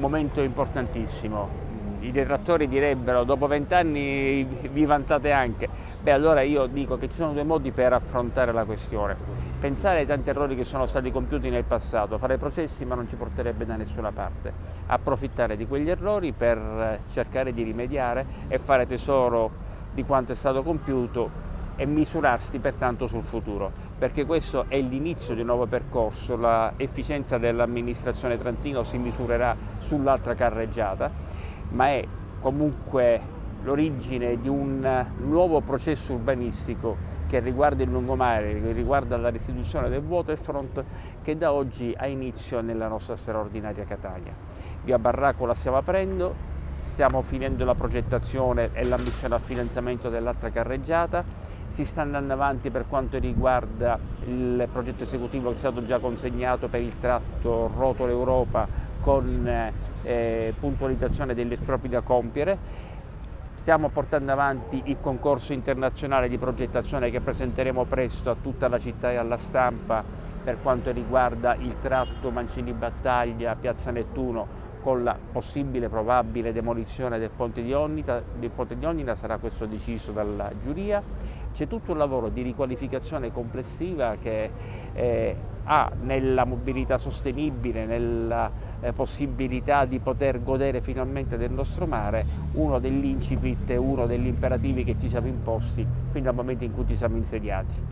Momento importantissimo. I detrattori direbbero dopo 20 anni vi vantate anche. Beh, allora io dico che ci sono due modi per affrontare la questione. Pensare ai tanti errori che sono stati compiuti nel passato, fare processi ma non ci porterebbe da nessuna parte. Approfittare di quegli errori per cercare di rimediare e fare tesoro di quanto è stato compiuto e misurarsi pertanto sul futuro, perché questo è l'inizio di un nuovo percorso. L'efficienza dell'amministrazione Trentino si misurerà sull'altra carreggiata, ma è comunque l'origine di un nuovo processo urbanistico che riguarda il lungomare, che riguarda la restituzione del waterfront, che da oggi ha inizio nella nostra straordinaria Catania. Via Barraco la stiamo aprendo, stiamo finendo la progettazione e l'ammissione al finanziamento dell'altra carreggiata. Si sta andando avanti per quanto riguarda il progetto esecutivo che è stato già consegnato per il tratto Rotolo Europa con puntualizzazione degli espropri da compiere. Stiamo portando avanti il concorso internazionale di progettazione che presenteremo presto a tutta la città e alla stampa per quanto riguarda il tratto Mancini Battaglia, Piazza Nettuno, con la possibile, probabile demolizione del ponte di Onnina, sarà questo deciso dalla giuria. C'è tutto un lavoro di riqualificazione complessiva che ha nella mobilità sostenibile, nella possibilità di poter godere finalmente del nostro mare, uno dell'incipit, uno degli imperativi che ci siamo imposti fin dal momento in cui ci siamo insediati.